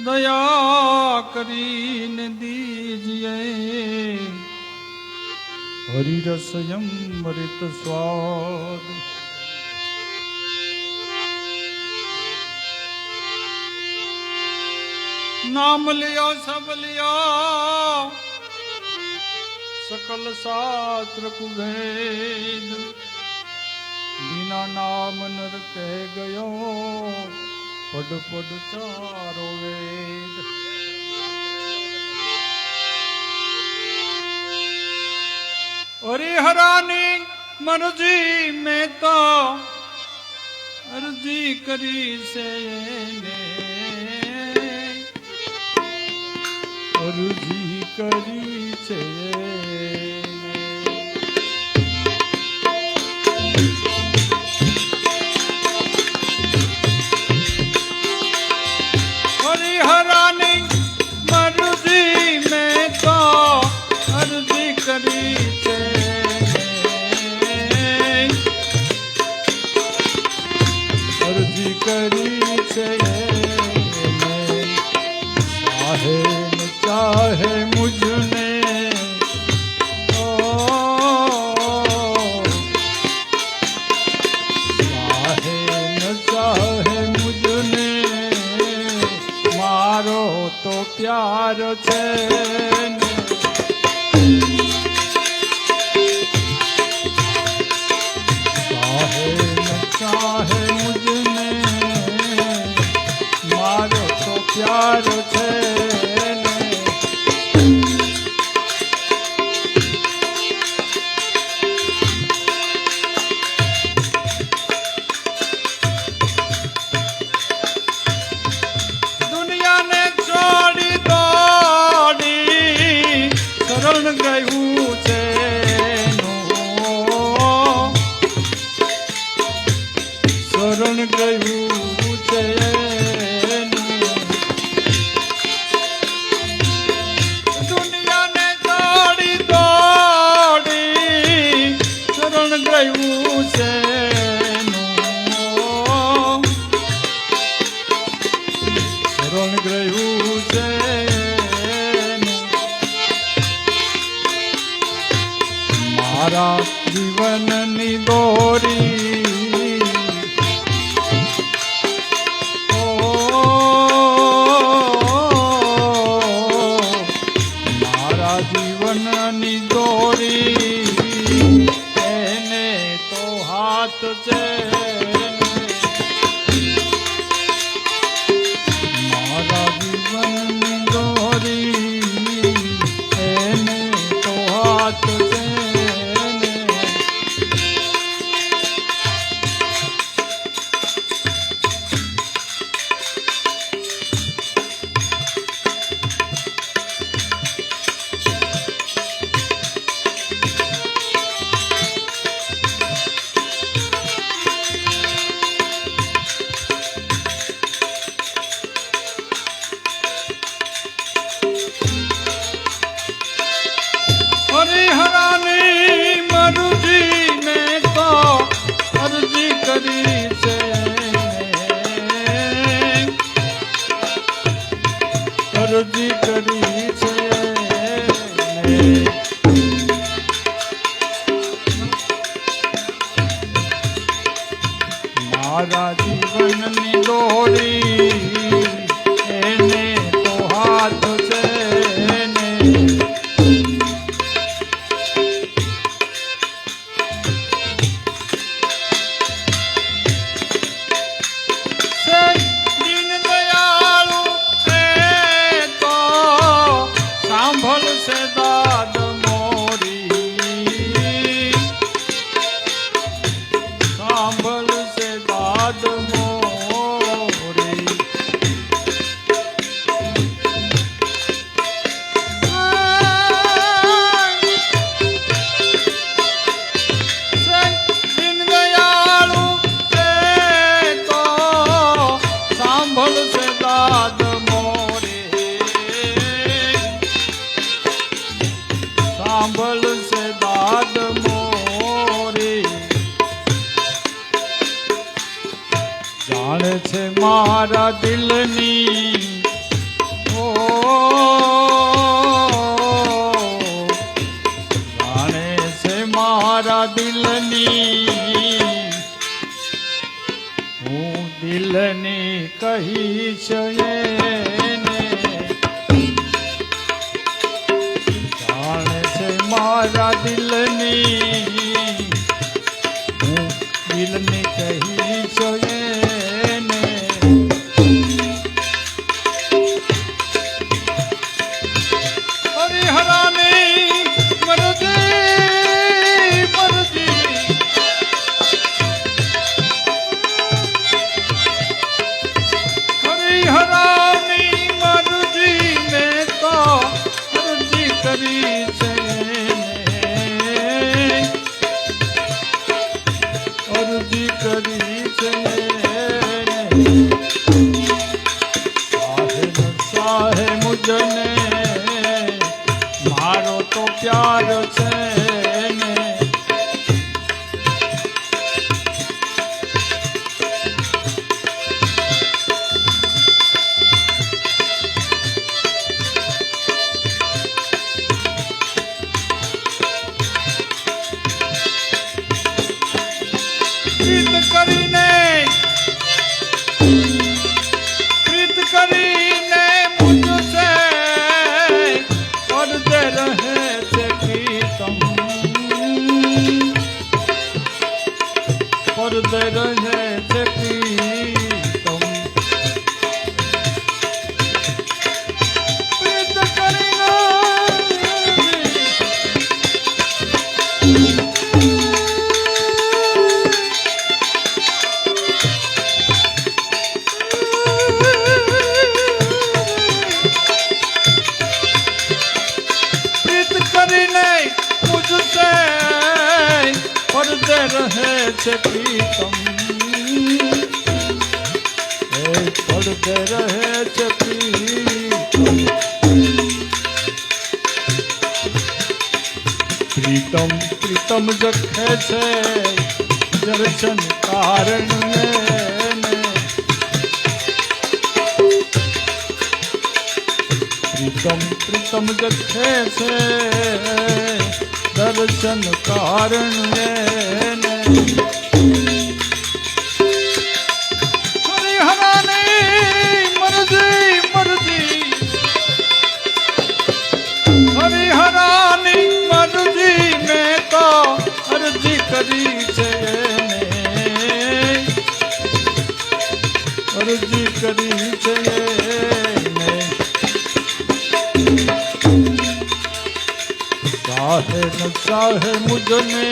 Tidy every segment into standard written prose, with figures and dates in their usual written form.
દયા કરીને દીજીએ હરિરસ અમૃત સ્વાદ नाम लियो सब लियो सकल शास्त्र कुभेद बिना नाम नर कह गयो पद पद चारो वेद हरिहरानी मर्जी में तो अर्जी करी से ने અરજી કરી છે હરિહરાની મરજી મેં તો અરજી કરી છે અરજી કરી છે चाहे मुझने चाहे न चाहे मुझने मारो तो प्यार छे चाहे न चाहे मुझने मारो तो प्यार छे શરણ ગયું છે દુનિયાને દોડી દોડી શરણ ગયું છે શરણ ગયું છે મારા જીવનની દોરી જીવનની દોરી એને તો હાથ છે મારા જીવનની દોરી એને તો હાથ છે હરિહરાની મરજી મેં તો અરજી કરી છે અરજી કરી છે મારા જીવનની દોરી એને તો હાથ છે સાંભળશે દાદ મોરી સાંભળશે દાદ મોરી છે મારા દિલની ઓ જાણે છે મારા દિલની હું દિલની કહીશ એને જાણે છે મારા દિલની હું દિલની કહીશ એને હરિહરાની મરજી મરજી હરિહરાની મરજી મેં તો અરજી કરી છે અરજી કરી છે સાહે મુજને મારો તો પ્યાર છે ને પ્રીત કરીને મુझसे પડદે રહે છે પ્રીતમ પડદે રહે છે પ્રીતમ પ્રીત કરીને मुझसे પડદે રહે છે પ્રીતમ પડદે રહે છે પ્રીતમ પ્રીતમ પ્રીતમ જખે છે દર્શન કારણ પ્રીતમ પ્રીતમ જખે છે દર્શન કારણ હરિહરાની મરજી મરજી હરિહરાની મરજી મેં તો અરજી કરી છે અરજી કરી છે ચાહે ન ચાહે મુझने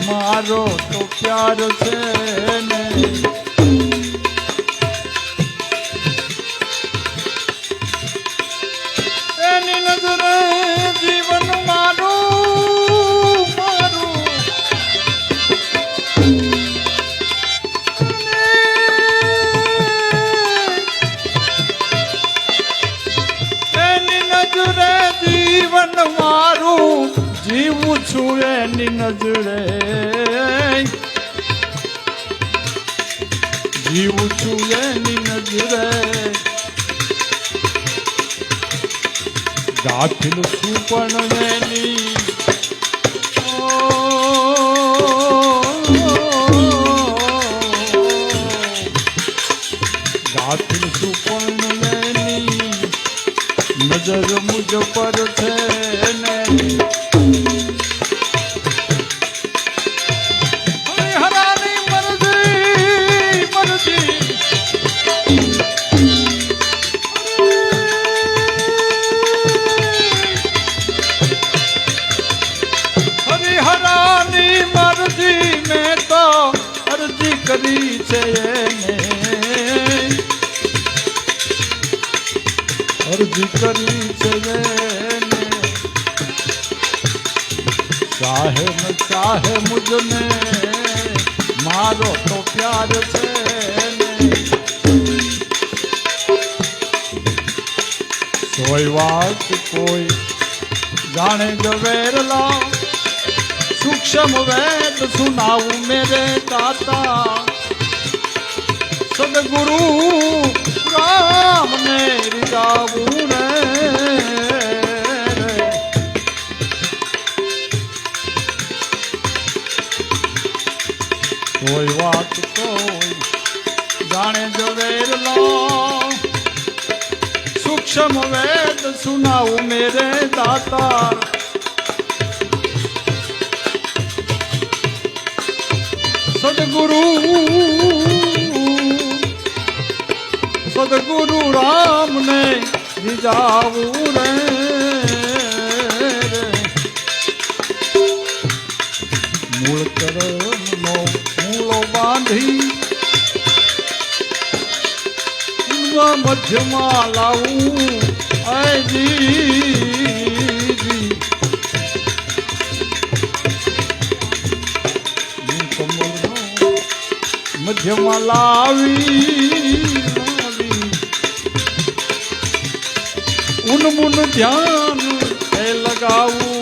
મારો તો પ્યાર છે ને એની નજરે જીવન મારું મારું એની નજરે જીવન મારું જીવું છું એની નજરે જીવું છું એની નજરે ગાથિલ છું પણ એની ગાથિલ છું પણ એની નજર મુજ પર છે ને હરિહરાની મરજી મરજી હરિહરાની મરજી મેં તો અરજી કરી છે એને અરજી કરી છે ચાહે ન ચાહે મુझने મારો તો પ્યાર છે સોય વાત કોઈ જાણે જવેરલા સૂક્ષ્મ વેદ સુનાવું મેરે દાતા સદગુરુ રામને રીઝાવું રે. કોઈ વાત કોઈ જાણે જવેરલો સૂક્ષ્મ વેદ સુનાવું મેરે દાતાર. સદગુરુ રામને રીઝાવું રે. મૂળ કરમનો મૂળો બાંધી મધ્યમાં લાવું અજી મધ્યમાં લાવી ઉનમુન ધ્યાન એ લગાવું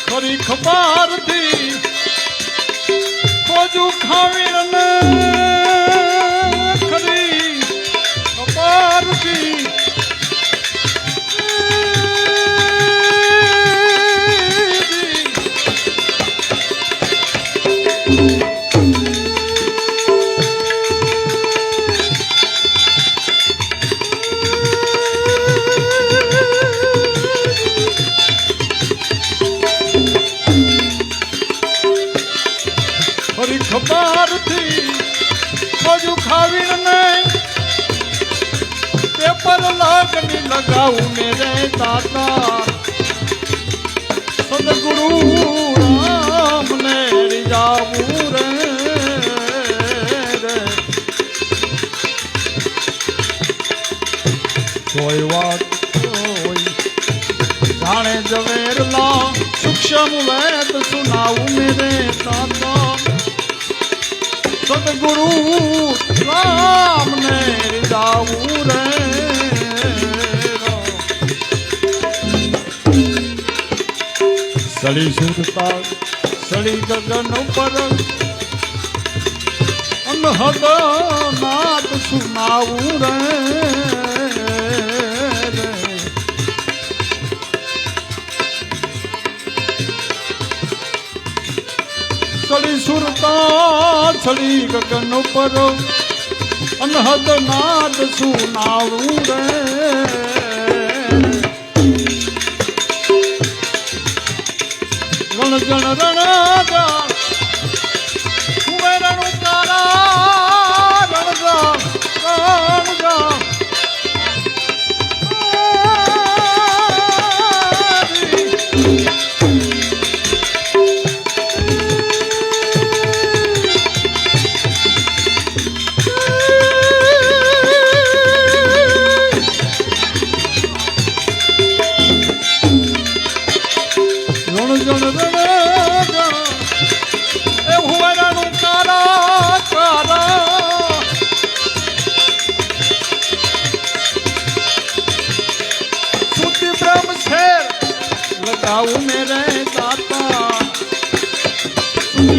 ખરી ખબારથી ખોજું ખાવીને ખરી ખબારથી ખબારથી ખોજું ખાવીને પેપર લાગણી લગાવું મેરે દાતા. સદગુરુ રામને રીઝાવું રે. કોઈ વાત કોઈ જાણે જવેરલા સૂક્ષ્મ વેદ સુનાવું મેરે દાતા. સદગુરુ રામને રીઝાવું રે. સળી સુરતા સળી ગગન પર અનહદ નાદ સુનાવું રે. સળી સુરતા સળી ગગન પર અનહદ નાદ સુનાવું રે. રણ જણ રણજા કુમેરણું તારા રણજા રણજા लगाऊं मेरे दाता.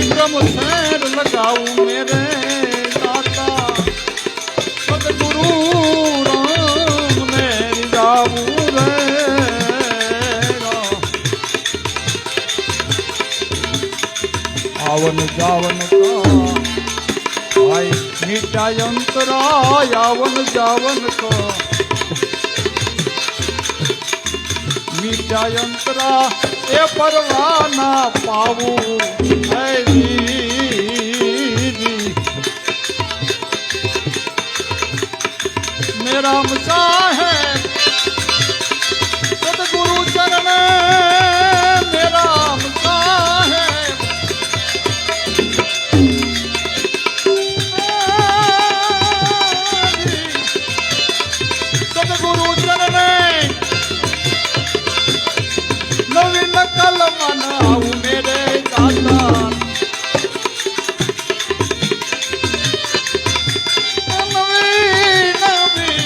ब्रह्म शहर लगाऊं मेरे दाता. सदगुरु राम ने रिझाऊं रे. आवन जावन का भाई मीठा यंत्रा आवन जावन का મીઠા યંત્રા એ પરવાના પાવું મેરા મસા હે સદગુરુ ચરણ મેરા મસા હે. સદગુરુ ચરણ નવીન કલમન આવું મેરે દાતા. નવી નવી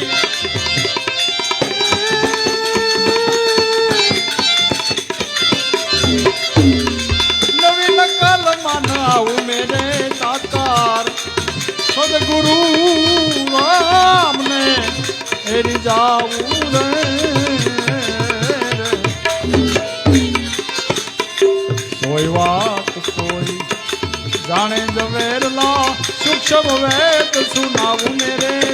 જાવું રે કોઈ વાત કોઈ જાણે જવેરલા સૂક્ષ્મ વેદ સુનાવું મેરે